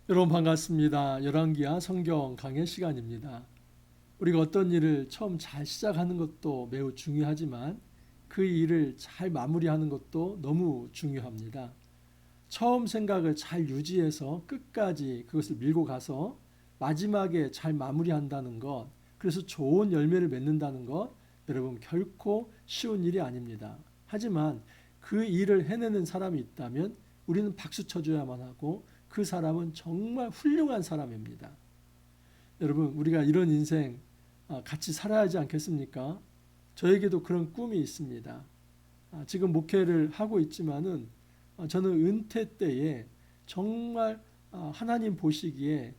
여러분 반갑습니다. 열왕기하 성경 강해 시간입니다. 우리가 어떤 일을 처음 잘 시작하는 것도 매우 중요하지만 그 일을 잘 마무리하는 것도 너무 중요합니다. 처음 생각을 잘 유지해서 끝까지 그것을 밀고 가서 마지막에 잘 마무리한다는 것, 그래서 좋은 열매를 맺는다는 것, 여러분 결코 쉬운 일이 아닙니다. 하지만 그 일을 해내는 사람이 있다면 우리는 박수 쳐줘야만 하고 그 사람은 정말 훌륭한 사람입니다. 여러분, 우리가 이런 인생 같이 살아야 하지 않겠습니까? 저에게도 그런 꿈이 있습니다. 지금 목회를 하고 있지만은 저는 은퇴 때에 정말 하나님 보시기에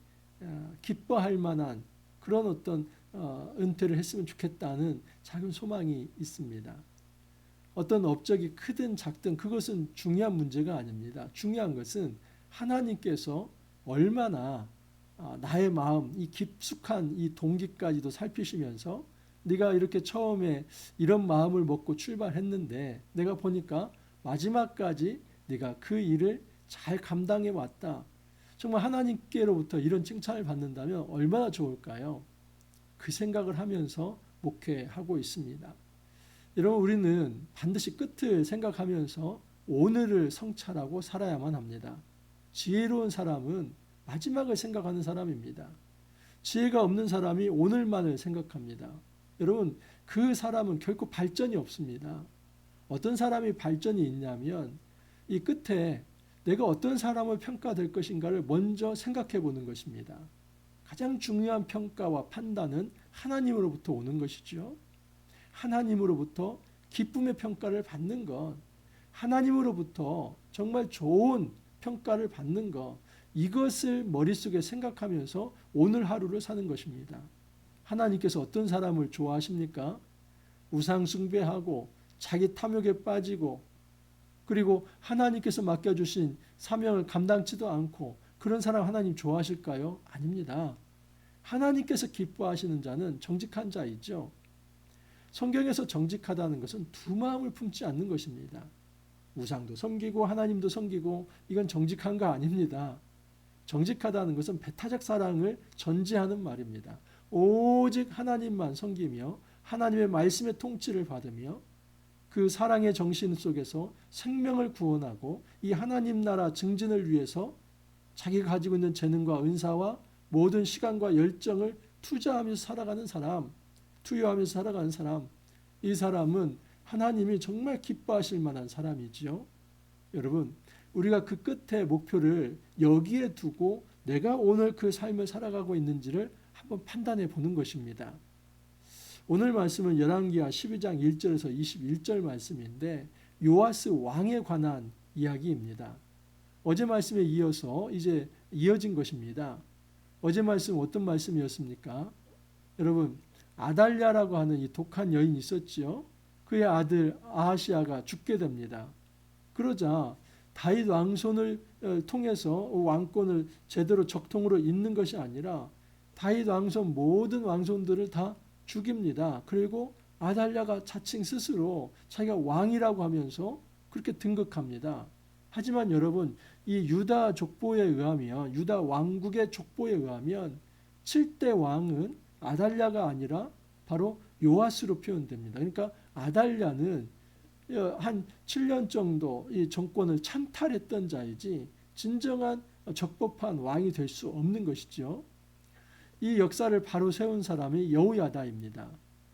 기뻐할 만한 그런 어떤 은퇴를 했으면 좋겠다는 작은 소망이 있습니다. 어떤 업적이 크든 작든 그것은 중요한 문제가 아닙니다. 중요한 것은 하나님께서 얼마나 나의 마음, 이 깊숙한 이 동기까지도 살피시면서 네가 이렇게 처음에 이런 마음을 먹고 출발했는데 내가 보니까 마지막까지 네가 그 일을 잘 감당해 왔다. 정말 하나님께로부터 이런 칭찬을 받는다면 얼마나 좋을까요? 그 생각을 하면서 목회하고 있습니다. 여러분, 우리는 반드시 끝을 생각하면서 오늘을 성찰하고 살아야만 합니다. 지혜로운 사람은 마지막을 생각하는 사람입니다. 지혜가 없는 사람이 오늘만을 생각합니다. 여러분, 그 사람은 결코 발전이 없습니다. 어떤 사람이 발전이 있냐면 이 끝에 내가 어떤 사람을 평가될 것인가를 먼저 생각해 보는 것입니다. 가장 중요한 평가와 판단은 하나님으로부터 오는 것이죠. 하나님으로부터 기쁨의 평가를 받는 것, 하나님으로부터 정말 좋은 평가를 받는 것, 이것을 머릿속에 생각하면서 오늘 하루를 사는 것입니다. 하나님께서 어떤 사람을 좋아하십니까? 우상 숭배하고 자기 탐욕에 빠지고 그리고 하나님께서 맡겨주신 사명을 감당치도 않고 그런 사람 하나님 좋아하실까요? 아닙니다. 하나님께서 기뻐하시는 자는 정직한 자이죠. 성경에서 정직하다는 것은 두 마음을 품지 않는 것입니다. 우상도 섬기고 하나님도 섬기고 이건 정직한 거 아닙니다. 정직하다는 것은 배타적 사랑을 전제하는 말입니다. 오직 하나님만 섬기며 하나님의 말씀의 통치를 받으며 그 사랑의 정신 속에서 생명을 구원하고 이 하나님 나라 증진을 위해서 자기가 가지고 있는 재능과 은사와 모든 시간과 열정을 투자하면서 살아가는 사람, 투여하면서 살아가는 사람, 이 사람은 하나님이 정말 기뻐하실 만한 사람이지요. 여러분, 우리가 그 끝에 목표를 여기에 두고 내가 오늘 그 삶을 살아가고 있는지를 한번 판단해 보는 것입니다. 오늘 말씀은 열왕기하 12장 1절에서 21절 말씀인데 요아스 왕에 관한 이야기입니다. 어제 말씀에 이어서 이제 이어진 것입니다. 어제 말씀 어떤 말씀이었습니까? 여러분, 아달랴라고 하는 이 독한 여인이 있었지요. 그의 아들 아하시아가 죽게 됩니다. 그러자 다윗 왕손을 통해서 왕권을 제대로 적통으로 잇는 것이 아니라 다윗 왕손 모든 왕손들을 다 죽입니다. 그리고 아달랴가 자칭 스스로 자기가 왕이라고 하면서 그렇게 등극합니다. 하지만 여러분, 이 유다 족보에 의하면 유다 왕국의 족보에 의하면 7대 왕은 아달랴가 아니라 바로 요아스로 표현됩니다. 그러니까 아달랴는 한 7년 정도 이 정권을 찬탈했던 자이지 진정한 적법한 왕이 될 수 없는 것이죠. 이 역사를 바로 세운 사람이 여호야다입니다.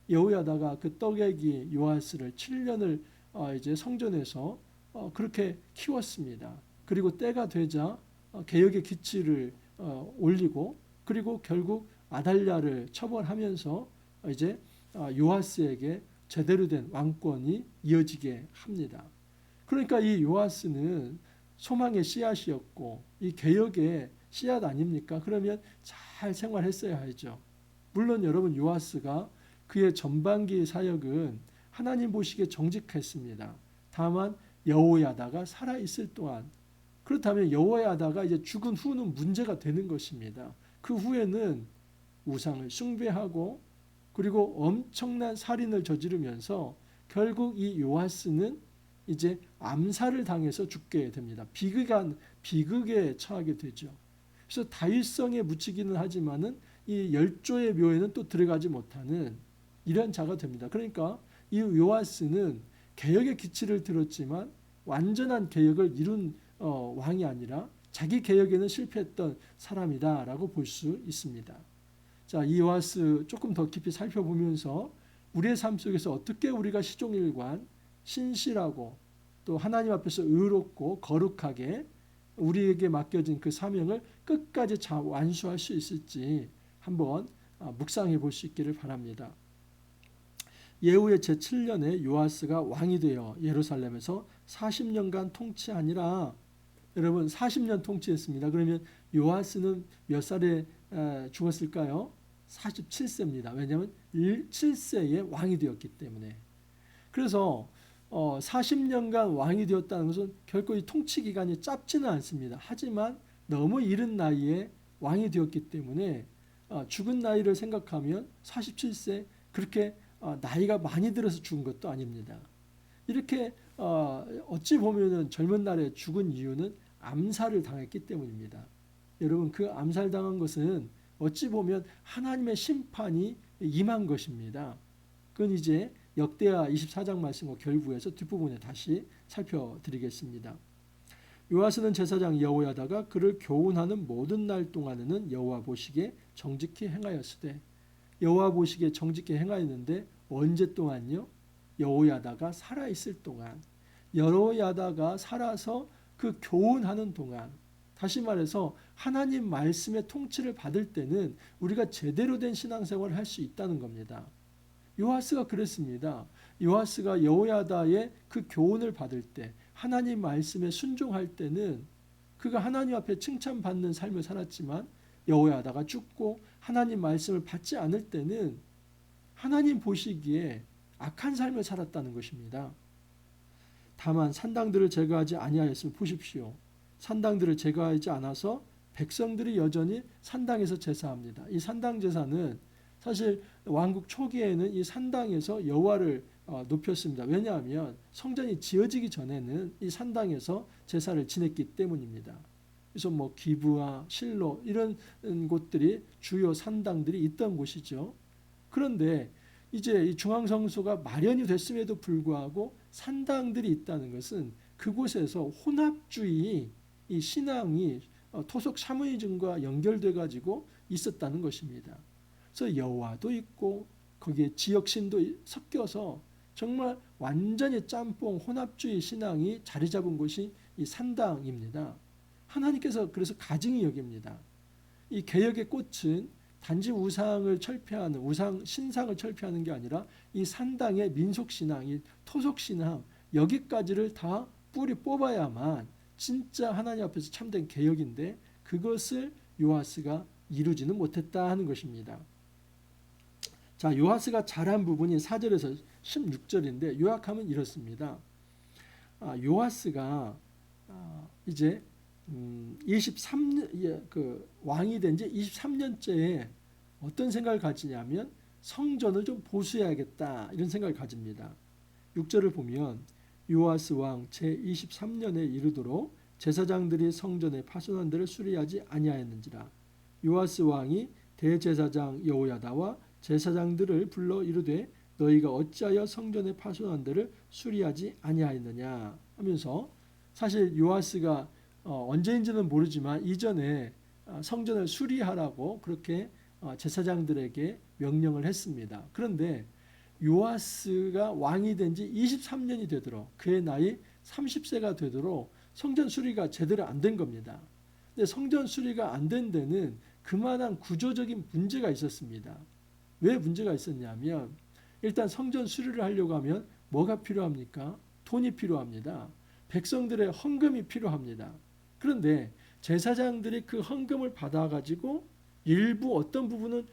여호야다가 그 떡애기 요아스를 7년을 이제 성전에서 그렇게 키웠습니다. 그리고 때가 되자 개혁의 기치를 올리고 그리고 결국 아달랴를 처벌하면서 이제 요아스에게 제대로 된 왕권이 이어지게 합니다. 그러니까 이 요아스는 소망의 씨앗이었고 이 개혁의 씨앗 아닙니까? 그러면 잘 생활했어야 하죠. 물론 여러분 요아스가 그의 전반기 사역은 하나님 보시기에 정직했습니다. 다만 여호야다가 살아있을 동안 그렇다면 여호야다가 이제 죽은 후는 문제가 되는 것입니다. 그 후에는 우상을 숭배하고 그리고 엄청난 살인을 저지르면서 결국 이 요아스는 이제 암살을 당해서 죽게 됩니다. 비극에 처하게 되죠. 그래서 다윗성에 묻히기는 하지만은 이 열조의 묘에는 또 들어가지 못하는 이런 자가 됩니다. 그러니까 이 요아스는 개혁의 기치를 들었지만 완전한 개혁을 이룬 왕이 아니라 자기 개혁에는 실패했던 사람이다라고 볼 수 있습니다. 자, 이 요아스 조금 더 깊이 살펴보면서 우리의 삶 속에서 어떻게 우리가 시종일관 신실하고 또 하나님 앞에서 의롭고 거룩하게 우리에게 맡겨진 그 사명을 끝까지 완수할 수 있을지 한번 묵상해 볼 수 있기를 바랍니다. 예후의 제7년에 요아스가 왕이 되어 예루살렘에서 40년간 통치하니라. 여러분 40년 통치했습니다. 그러면 요아스는 몇 살에 죽었을까요? 47세입니다. 왜냐하면 7세에 왕이 되었기 때문에. 그래서 40년간 왕이 되었다는 것은 결코 이 통치 기간이 짧지는 않습니다. 하지만 너무 이른 나이에 왕이 되었기 때문에 죽은 나이를 생각하면 47세 그렇게 나이가 많이 들어서 죽은 것도 아닙니다. 이렇게 어찌 보면은 젊은 날에 죽은 이유는 암살을 당했기 때문입니다. 여러분 그 암살당한 것은 어찌 보면 하나님의 심판이 임한 것입니다. 그건 이제 역대하 24장 말씀과 결부해서 뒷부분에 다시 살펴드리겠습니다. 요아스는 제사장 여호야다가 그를 교훈하는 모든 날 동안에는 여호와 보시기에 정직히 행하였으되, 여호와 보시기에 정직히 행하였는데 언제 동안요? 여호야다가 살아있을 동안, 여호야다가 살아서 그 교훈하는 동안, 다시 말해서 하나님 말씀의 통치를 받을 때는 우리가 제대로 된 신앙생활을 할 수 있다는 겁니다. 요아스가 그랬습니다. 요아스가 여호야다의 그 교훈을 받을 때, 하나님 말씀에 순종할 때는 그가 하나님 앞에 칭찬받는 삶을 살았지만, 여호야다가 죽고 하나님 말씀을 받지 않을 때는 하나님 보시기에 악한 삶을 살았다는 것입니다. 다만 산당들을 제거하지 아니하였으면, 보십시오. 산당들을 제거하지 않아서 백성들이 여전히 산당에서 제사합니다. 이 산당 제사는 사실 왕국 초기에는 이 산당에서 여호와를 높였습니다. 왜냐하면 성전이 지어지기 전에는 이 산당에서 제사를 지냈기 때문입니다. 그래서 뭐 기브와 실로 이런 곳들이 주요 산당들이 있던 곳이죠. 그런데 이제 이 중앙성소가 마련이 됐음에도 불구하고 산당들이 있다는 것은 그곳에서 혼합주의 이 신앙이 토속 샤머니즘과 연결돼 가지고 있었다는 것입니다. 그래서 여호와도 있고 거기에 지역신도 섞여서 정말 완전히 짬뽕 혼합주의 신앙이 자리 잡은 곳이 이 산당입니다. 하나님께서 그래서 가증히 여깁니다. 이 개혁의 꽃은 단지 우상을 철폐하는, 우상 신상을 철폐하는 게 아니라 이 산당의 민속신앙, 이 토속신앙 여기까지를 다 뿌리 뽑아야만 진짜 하나님 앞에서 참된 개혁인데, 그것을 요아스가 이루지는 못했다 하는 것입니다. 자, 요아스가 잘한 부분이 4절에서 16절인데 요약하면 이렇습니다. 요아스가 이제 23년 그 왕이 된 지 23년째에 어떤 생각을 가지냐면 성전을 좀 보수해야겠다 이런 생각을 가집니다. 6절을 보면 요아스 왕 제23년에 이르도록 제사장들이 성전의 파손한 데를 수리하지 아니하였는지라. 요아스 왕이 대제사장 여호야다와 제사장들을 불러 이르되 너희가 어찌하여 성전의 파손한 데를 수리하지 아니하였느냐 하면서, 사실 요아스가 언제인지는 모르지만 이전에 성전을 수리하라고 그렇게 제사장들에게 명령을 했습니다. 그런데 요아스가 왕이 된 지 23년이 되도록, 그의 나이 30세가 되도록 성전 수리가 제대로 안 된 겁니다. 근데 성전 수리가 안 된 데는 그만한 구조적인 문제가 있었습니다. 왜 문제가 있었냐면, 일단 성전 수리를 하려고 하면 뭐가 필요합니까? 돈이 필요합니다. 백성들의 헌금이 필요합니다. 그런데 제사장들이 그 헌금을 받아가지고 일부 어떤 부분은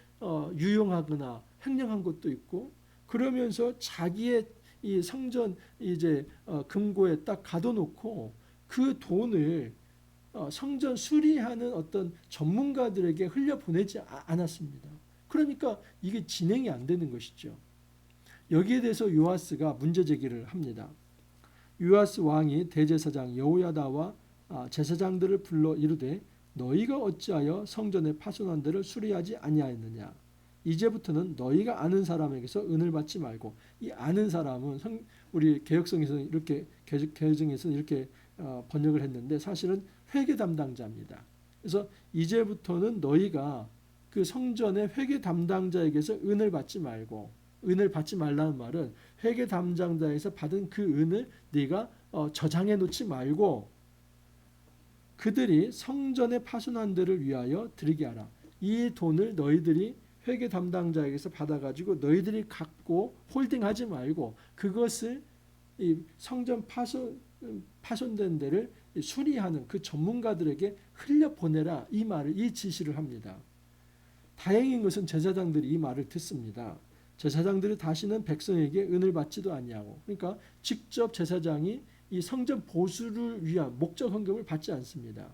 유용하거나 횡령한 것도 있고, 그러면서 자기의 이 성전 이제 금고에 딱 가둬놓고 그 돈을 성전 수리하는 어떤 전문가들에게 흘려보내지 않았습니다. 그러니까 이게 진행이 안 되는 것이죠. 여기에 대해서 요아스가 문제 제기를 합니다. 요아스 왕이 대제사장 여호야다와 제사장들을 불러 이르되 너희가 어찌하여 성전에 파손한 데를 수리하지 아니하였느냐. 이제부터는 너희가 아는 사람에게서 은을 받지 말고, 이 아는 사람은 우리 개혁성에서는 이렇게, 개정에서는 이렇게 번역을 했는데 사실은 회계 담당자입니다. 그래서 이제부터는 너희가 그 성전의 회계 담당자에게서 은을 받지 말고, 은을 받지 말라는 말은 회계 담당자에서 받은 그 은을 네가 저장해 놓지 말고 그들이 성전에 파손한 데를 위하여 드리게 하라. 이 돈을 너희들이 회계 담당자에게서 받아가지고 너희들이 갖고 홀딩하지 말고 그것을 이 성전 파손된 데를 수리하는 그 전문가들에게 흘려보내라. 이 말을, 이 지시를 합니다. 다행인 것은 제사장들이 이 말을 듣습니다. 제사장들이 다시는 백성에게 은을 받지도 아니하고, 그러니까 직접 제사장이 이 성전 보수를 위한 목적 헌금을 받지 않습니다.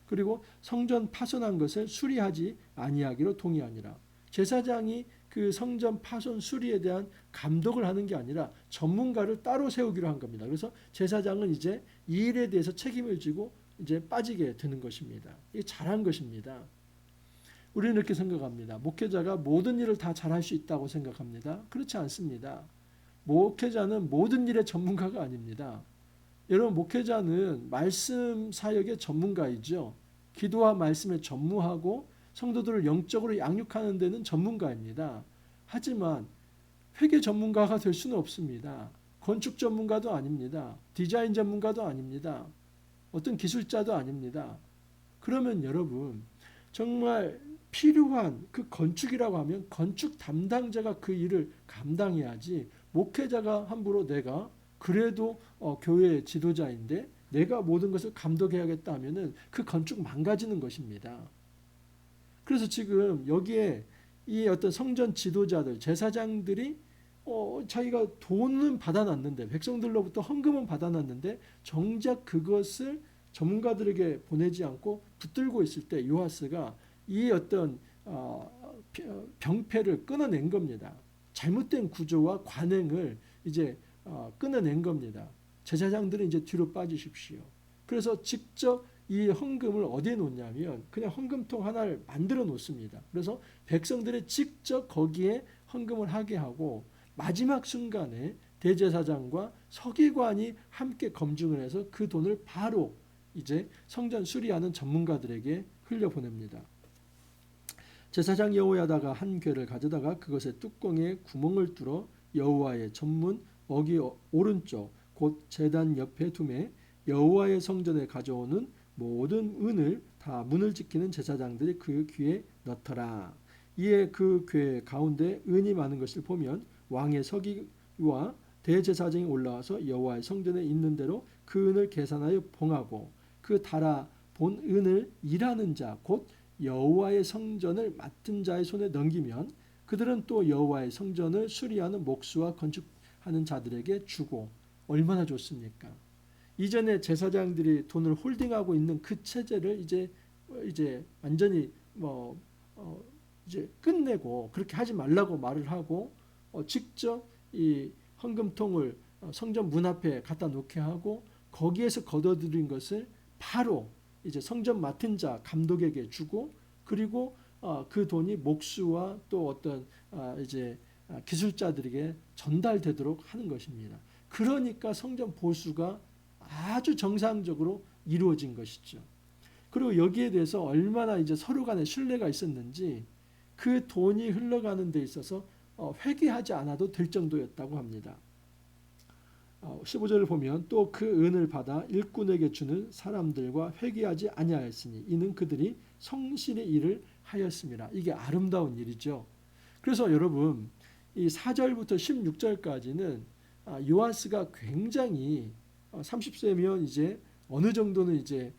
그리고 성전 파손한 것을 수리하지 아니하기로 동의하니라. 제사장이 그 성전 파손 수리에 대한 감독을 하는 게 아니라 전문가를 따로 세우기로 한 겁니다. 그래서 제사장은 이제 이 일에 대해서 책임을 지고 이제 빠지게 되는 것입니다. 이게 잘한 것입니다. 우리는 이렇게 생각합니다. 목회자가 모든 일을 다 잘할 수 있다고 생각합니다. 그렇지 않습니다. 목회자는 모든 일의 전문가가 아닙니다. 여러분, 목회자는 말씀 사역의 전문가이죠. 기도와 말씀에 전무하고 성도들을 영적으로 양육하는 데는 전문가입니다. 하지만 회계 전문가가 될 수는 없습니다. 건축 전문가도 아닙니다. 디자인 전문가도 아닙니다. 어떤 기술자도 아닙니다. 그러면 여러분, 정말 필요한 그 건축이라고 하면 건축 담당자가 그 일을 감당해야지, 목회자가 함부로 내가 그래도 교회 지도자인데 내가 모든 것을 감독해야겠다 하면은 그 건축 망가지는 것입니다. 그래서 지금 여기에 이 어떤 성전 지도자들, 제사장들이 자기가 돈은 받아놨는데, 백성들로부터 헌금은 받아놨는데 정작 그것을 전문가들에게 보내지 않고 붙들고 있을 때 요아스가 이 어떤 병폐를 끊어낸 겁니다. 잘못된 구조와 관행을 이제 끊어낸 겁니다. 제사장들은 이제 뒤로 빠지십시오. 그래서 직접 이 헌금을 어디에 놓냐면 그냥 헌금통 하나를 만들어 놓습니다. 그래서 백성들이 직접 거기에 헌금을 하게 하고, 마지막 순간에 대제사장과 서기관이 함께 검증을 해서 그 돈을 바로 이제 성전 수리하는 전문가들에게 흘려보냅니다. 제사장 여호야다가 한 궤를 가져다가 그것의 뚜껑에 구멍을 뚫어 여호와의 전문 어기 오른쪽 곧 제단 옆에 두매 여호와의 성전에 가져오는 모든 은을 다 문을 지키는 제사장들이 그 귀에 넣더라. 이에 그 궤 가운데 은이 많은 것을 보면 왕의 서기와 대제사장이 올라와서 여호와의 성전에 있는 대로 그 은을 계산하여 봉하고 그 달아 본 은을 일하는 자 곧 여호와의 성전을 맡은 자의 손에 넘기면 그들은 또 여호와의 성전을 수리하는 목수와 건축하는 자들에게 주고. 얼마나 좋습니까? 이전에 제사장들이 돈을 홀딩하고 있는 그 체제를 이제 완전히 이제 끝내고 그렇게 하지 말라고 말을 하고 직접 이 헌금통을 성전 문 앞에 갖다 놓게 하고 거기에서 걷어들인 것을 바로 이제 성전 맡은 자 감독에게 주고, 그리고 그 돈이 목수와 또 어떤 이제 기술자들에게 전달되도록 하는 것입니다. 그러니까 성전 보수가 아주 정상적으로 이루어진 것이죠. 그리고 여기에 대해서 얼마나 이제 서로 간에 신뢰가 있었는지 그 돈이 흘러가는 데 있어서 회개하지 않아도 될 정도였다고 합니다. 15절을 보면 또 그 은을 받아 일꾼에게 주는 사람들과 회개하지 아니하였으니 이는 그들이 성실히 일을 하였습니다. 이게 아름다운 일이죠. 그래서 여러분, 이 4절부터 16절까지는 요아스가 굉장히 30세면 이제 어느 정도는 이제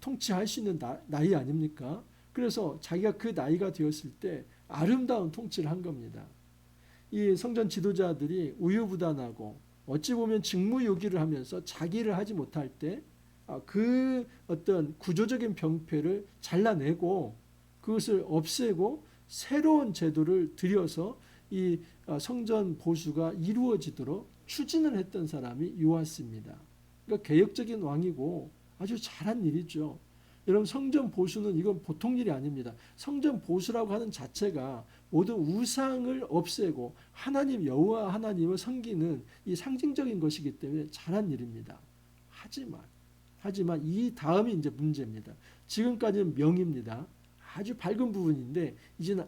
통치할 수 있는 나이 아닙니까? 그래서 자기가 그 나이가 되었을 때 아름다운 통치를 한 겁니다. 이 성전 지도자들이 우유부단하고 어찌 보면 직무유기를 하면서 자기를 하지 못할 때 그 어떤 구조적인 병폐를 잘라내고 그것을 없애고 새로운 제도를 들여서 이 성전 보수가 이루어지도록 추진을 했던 사람이 요아스입니다. 그러니까 개혁적인 왕이고 아주 잘한 일이죠. 여러분 성전 보수는 이건 보통 일이 아닙니다. 성전 보수라고 하는 자체가 모든 우상을 없애고 하나님 여호와 하나님을 섬기는 이 상징적인 것이기 때문에 잘한 일입니다. 하지만 이 다음이 이제 문제입니다. 지금까지는 명입니다. 아주 밝은 부분인데 이제는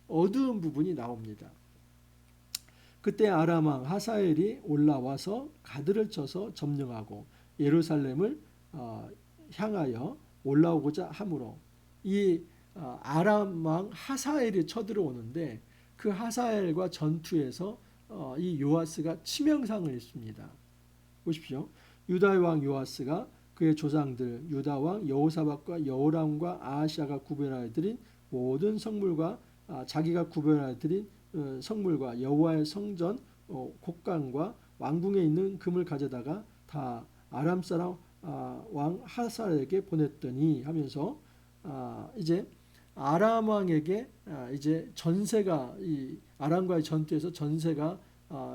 어두운 부분이 나옵니다. 그때 아람 왕 하사엘이 올라와서 가드를 쳐서 점령하고 예루살렘을 향하여 올라오고자 하므로 이 아람 왕 하사엘이 쳐들어오는데 그 하사엘과 전투에서 이 요아스가 치명상을 입습니다. 보십시오. 유다의 왕 요아스가 그의 조상들 유다 왕 여호사밧과 여호람과 아하시아가 구별하여 드린 모든 성물과 자기가 구별하여 드린 성물과 여호와의 성전 곡간과 왕궁에 있는 금을 가져다가 다 아람 사람 왕 하사엘에게 보냈더니 하면서 이제 아람 왕에게 이제 전세가 이 아람과의 전투에서 전세가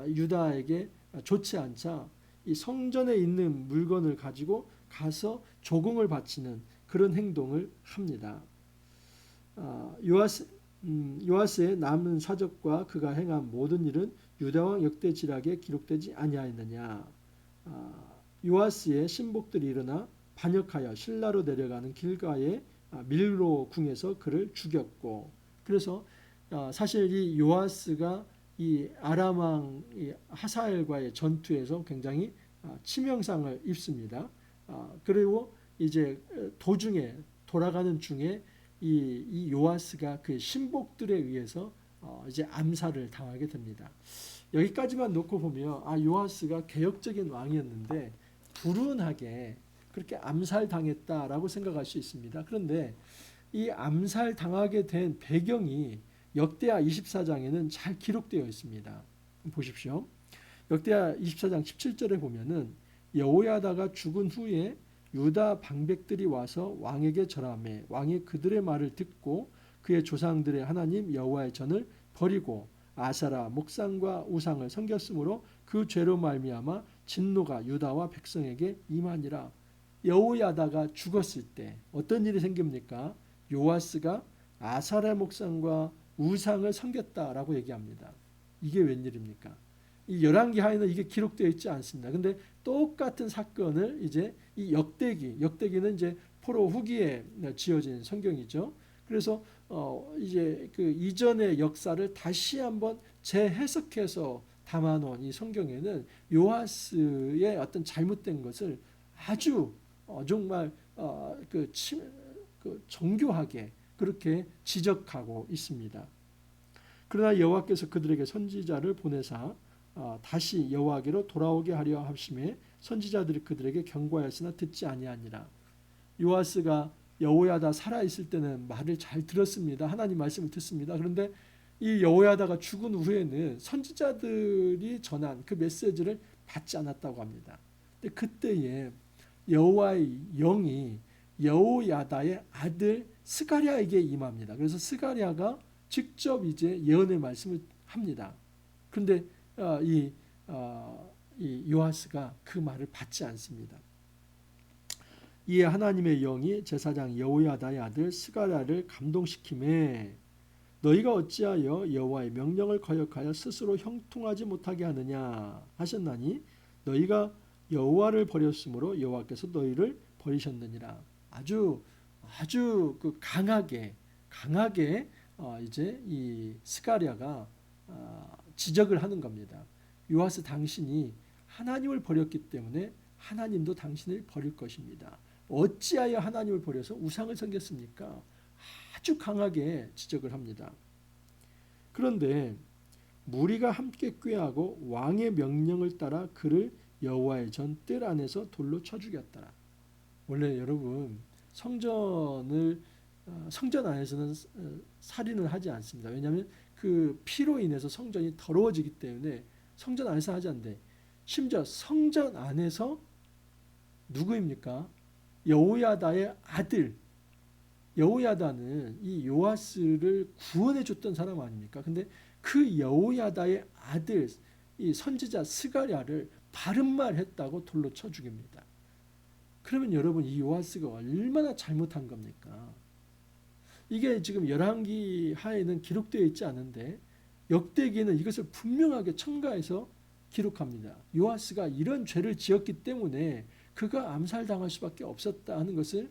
유다에게 좋지 않자 이 성전에 있는 물건을 가지고 가서 조공을 바치는 그런 행동을 합니다. 요아스의 남은 사적과 그가 행한 모든 일은 유다왕 역대지략에 기록되지 아니하였느냐. 요아스의 신복들이 일어나 반역하여 신라로 내려가는 길가의 밀로 궁에서 그를 죽였고, 그래서 사실 이 요아스가 이 아람 왕 하사엘과의 전투에서 굉장히 치명상을 입습니다. 그리고 이제 도중에 돌아가는 중에 이 요아스가 그 신복들에 의해서 이제 암살을 당하게 됩니다. 여기까지만 놓고 보면 요아스가 개혁적인 왕이었는데 불운하게 그렇게 암살당했다라고 생각할 수 있습니다. 그런데 이 암살당하게 된 배경이 역대하 24장에는 잘 기록되어 있습니다. 보십시오. 역대하 24장 17절에 보면은 여호야다가 죽은 후에 유다 방백들이 와서 왕에게 절하매 왕이 그들의 말을 듣고 그의 조상들의 하나님 여호와의 전을 버리고 아사라 목상과 우상을 섬겼으므로 그 죄로 말미암아 진노가 유다와 백성에게 임하니라. 여호야다가 죽었을 때 어떤 일이 생깁니까? 요아스가 아사라 목상과 우상을 섬겼다라고 얘기합니다. 이게 웬일입니까? 이 열왕기 하에는 이게 기록되어 있지 않습니다. 근데 똑같은 사건을 이제 이 역대기는 이제 포로 후기에 지어진 성경이죠. 그래서 이제 그 이전의 역사를 다시 한번 재해석해서 담아놓은 이 성경에는 요아스의 어떤 잘못된 것을 아주 정말 그 정교하게 그렇게 지적하고 있습니다. 그러나 여호와께서 그들에게 선지자를 보내사 다시 여호와께로 돌아오게 하려 하심에 선지자들이 그들에게 경고하였으나 듣지 아니하니라. 요아스가 여호야다 살아있을 때는 말을 잘 들었습니다. 하나님 말씀을 듣습니다. 그런데 이 여호야다가 죽은 후에는 선지자들이 전한 그 메시지를 받지 않았다고 합니다. 근데 그때에 여호와의 영이 여호야다의 아들 스가랴에게 임합니다. 그래서 스가랴가 직접 이제 예언의 말씀을 합니다. 그런데 이 요아스가 그 말을 받지 않습니다. 이에 하나님의 영이 제사장 여호야다의 아들 스가랴를 감동시키매 너희가 어찌하여 여호와의 명령을 거역하여 스스로 형통하지 못하게 하느냐 하셨나니 너희가 여호와를 버렸으므로 여호와께서 너희를 버리셨느니라. 아주 그 강하게 이제 이 스가랴가 지적을 하는 겁니다. 요아스 당신이 하나님을 버렸기 때문에 하나님도 당신을 버릴 것입니다. 어찌하여 하나님을 버려서 우상을 섬겼습니까? 아주 강하게 지적을 합니다. 그런데 무리가 함께 꾀하고 왕의 명령을 따라 그를 여호와의 전 뜰 안에서 돌로 쳐 죽였더라. 원래 여러분 성전 안에서는 살인을 하지 않습니다. 왜냐하면 그 피로 인해서 성전이 더러워지기 때문에 성전 안에서 하지 않는데 심지어 성전 안에서 누구입니까? 여호야다의 아들. 여호야다는 이 요아스를 구원해 줬던 사람 아닙니까? 근데 그 여호야다의 아들 이 선지자 스가랴를 바른 말 했다고 돌로 쳐 죽입니다. 그러면 여러분 이 요아스가 얼마나 잘못한 겁니까? 이게 지금 열왕기 하에는 기록되어 있지 않은데 역대기는 이것을 분명하게 첨가해서 기록합니다. 요아스가 이런 죄를 지었기 때문에 그가 암살당할 수밖에 없었다 하는 것을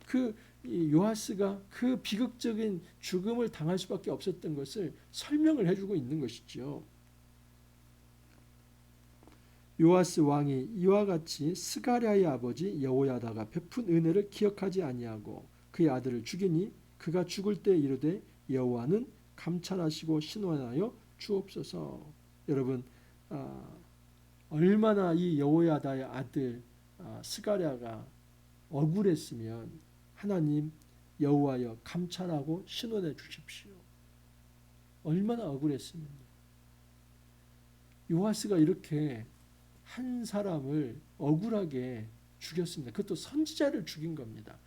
그 요아스가 그 비극적인 죽음을 당할 수밖에 없었던 것을 설명을 해주고 있는 것이죠. 요아스 왕이 이와 같이 스가랴의 아버지 여호야다가 베푼 은혜를 기억하지 아니하고 그의 아들을 죽이니 그가 죽을 때 이르되 여호와는 감찰하시고 신원하여 주옵소서. 여러분 얼마나 이 여호야다의 아들 스가랴가 억울했으면 하나님 여호와여 감찰하고 신원해 주십시오. 얼마나 억울했으면 요아스가 이렇게 한 사람을 억울하게 죽였습니다. 그것도 선지자를 죽인 겁니다.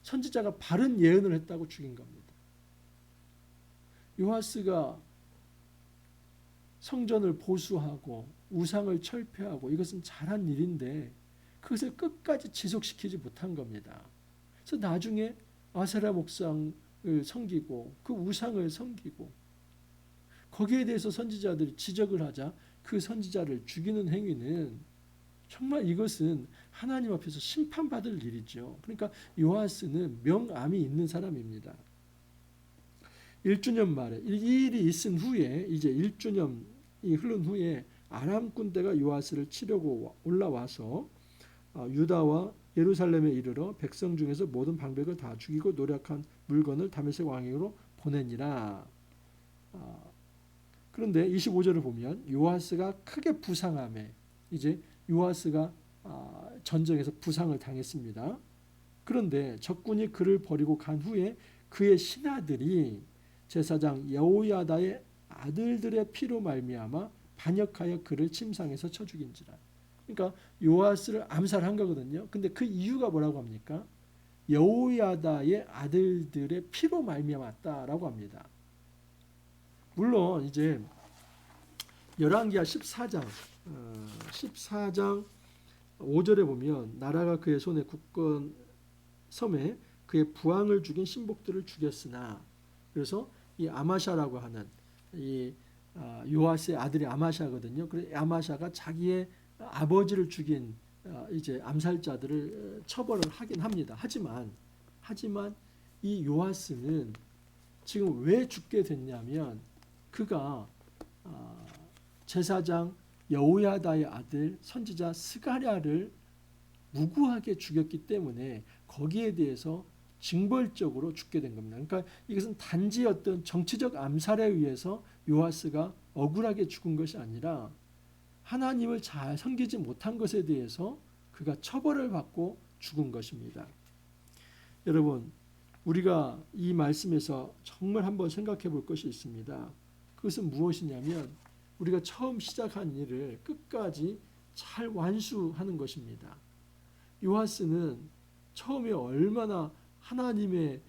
선지자가 바른 예언을 했다고 죽인 겁니다. 요아스가 성전을 보수하고 우상을 철폐하고 이것은 잘한 일인데 그것을 끝까지 지속시키지 못한 겁니다. 그래서 나중에 아세라 목상을 섬기고 그 우상을 섬기고 거기에 대해서 선지자들이 지적을 하자 그 선지자를 죽이는 행위는 정말 이것은 하나님 앞에서 심판받을 일이죠. 그러니까 요아스는 명암이 있는 사람입니다. 1주년 말에 이 일이 있은 후에 이제 1주년이 흐른 후에 아람 군대가 요아스를 치려고 올라와서 유다와 예루살렘에 이르러 백성 중에서 모든 방백을 다 죽이고 노력한 물건을 다메섹 왕에게로 보내니라. 그런데 25절을 보면 요아스가 크게 부상함에 이제 요아스가 전쟁에서 부상을 당했습니다. 그런데 적군이 그를 버리고 간 후에 그의 신하들이 제사장 여호야다의 아들들의 피로 말미암아 반역하여 그를 침상에서 쳐 죽인지라. 그러니까 요아스를 암살한 거거든요. 근데 그 이유가 뭐라고 합니까? 여호야다의 아들들의 피로 말미암았다라고 합니다. 물론 이제 열왕기하 14장 5절에 보면 나라가 그의 손에 굳건 섬에 그의 부왕을 죽인 신복들을 죽였으나 그래서 이 아마샤라고 하는 이 요아스의 아들이 아마샤거든요. 그래서 아마샤가 자기의 아버지를 죽인 이제 암살자들을 처벌을 하긴 합니다. 하지만 이 요아스는 지금 왜 죽게 됐냐면 그가 제사장 여호야다의 아들 선지자 스가랴를 무고하게 죽였기 때문에 거기에 대해서 징벌적으로 죽게 된 겁니다. 그러니까 이것은 단지 어떤 정치적 암살에 의해서 요아스가 억울하게 죽은 것이 아니라 하나님을 잘 섬기지 못한 것에 대해서 그가 처벌을 받고 죽은 것입니다. 여러분, 우리가 이 말씀에서 정말 한번 생각해 볼 것이 있습니다. 그것은 무엇이냐면 우리가 처음 시작한 일을 끝까지 잘 완수하는 것입니다. 요아스는 처음에 얼마나 하나님의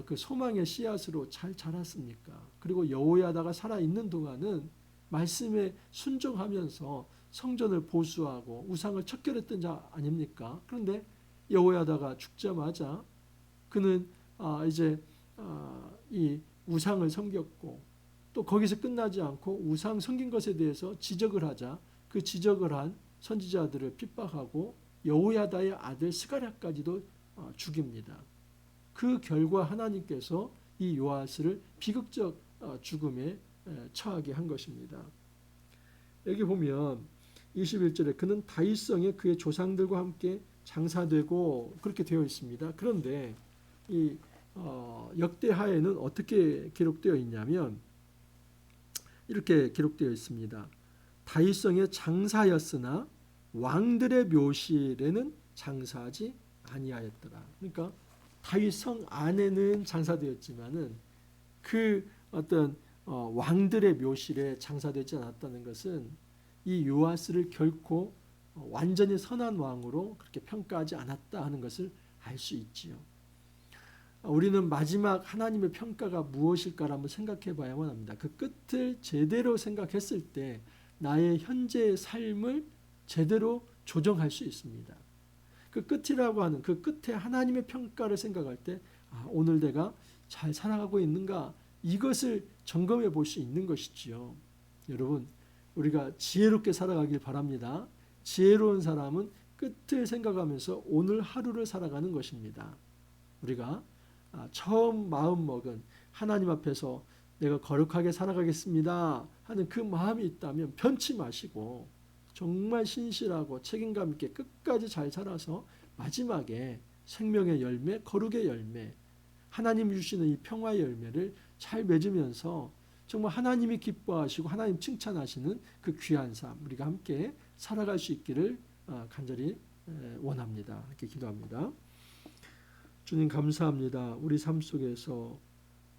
그 소망의 씨앗으로 잘 자랐습니까? 그리고 여호야다가 살아있는 동안은 말씀에 순종하면서 성전을 보수하고 우상을 척결했던 자 아닙니까? 그런데 여호야다가 죽자마자 그는 이제 이 우상을 섬겼고 또 거기서 끝나지 않고 우상 섬긴 것에 대해서 지적을 하자 그 지적을 한 선지자들을 핍박하고 여호야다의 아들 스가랴까지도 죽입니다. 그 결과 하나님께서 이 요아스를 비극적 죽음에 처하게 한 것입니다. 여기 보면 21절에 그는 다윗성에 그의 조상들과 함께 장사되고 그렇게 되어 있습니다. 그런데 이 역대하에는 어떻게 기록되어 있냐면 이렇게 기록되어 있습니다. 다윗성에 장사였으나 왕들의 묘실에는 장사하지 아니하였더라. 그러니까 다윗성 안에는 장사되었지만은 그 어떤 왕들의 묘실에 장사되지 않았다는 것은 이 요아스를 결코 완전히 선한 왕으로 그렇게 평가하지 않았다 하는 것을 알 수 있지요. 우리는 마지막 하나님의 평가가 무엇일까를 한번 생각해 봐야만 합니다. 그 끝을 제대로 생각했을 때 나의 현재의 삶을 제대로 조정할 수 있습니다. 그 끝이라고 하는 그 끝에 하나님의 평가를 생각할 때 오늘 내가 잘 살아가고 있는가 이것을 점검해 볼 수 있는 것이지요. 여러분 우리가 지혜롭게 살아가길 바랍니다. 지혜로운 사람은 끝을 생각하면서 오늘 하루를 살아가는 것입니다. 우리가 처음 마음 먹은 하나님 앞에서 내가 거룩하게 살아가겠습니다 하는 그 마음이 있다면 변치 마시고 정말 신실하고 책임감 있게 끝까지 잘 살아서 마지막에 생명의 열매, 거룩의 열매, 하나님 주시는 이 평화의 열매를 잘 맺으면서 정말 하나님이 기뻐하시고 하나님 칭찬하시는 그 귀한 삶 우리가 함께 살아갈 수 있기를 간절히 원합니다. 이렇게 기도합니다. 주님 감사합니다. 우리 삶 속에서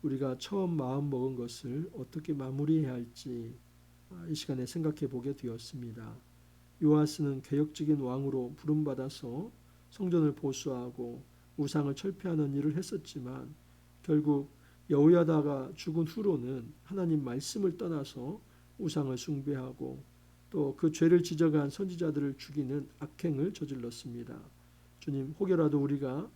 우리가 처음 마음 먹은 것을 어떻게 마무리해야 할지 이 시간에 생각해 보게 되었습니다. 요아스는 개혁적인 왕으로 부름받아서 성전을 보수하고 우상을 철폐하는 일을 했었지만 결국 여호야다가 죽은 후로는 하나님 말씀을 떠나서 우상을 숭배하고 또 그 죄를 지적한 선지자들을 죽이는 악행을 저질렀습니다. 주님 혹여라도 우리가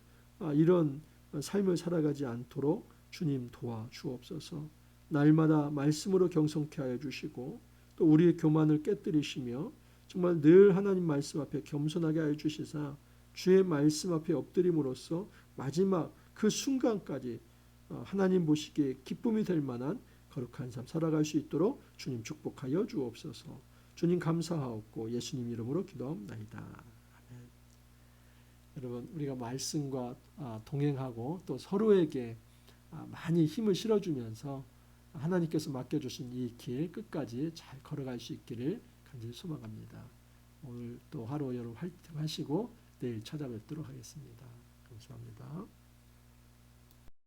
이런 삶을 살아가지 않도록 주님 도와주옵소서. 날마다 말씀으로 경성케 하여 주시고 또 우리의 교만을 깨뜨리시며 정말 늘 하나님 말씀 앞에 겸손하게 하여 주시사 주의 말씀 앞에 엎드림으로써 마지막 그 순간까지 하나님 보시기에 기쁨이 될 만한 거룩한 삶 살아갈 수 있도록 주님 축복하여 주옵소서. 주님 감사하옵고 예수님 이름으로 기도합나이다. 아멘. 여러분 우리가 말씀과 동행하고 또 서로에게 많이 힘을 실어주면서 하나님께서 맡겨주신 이 길 끝까지 잘 걸어갈 수 있기를 간절히 소망합니다. 오늘 또 하루 여러분 화이팅 하시고 내일 찾아뵙도록 하겠습니다. 감사합니다.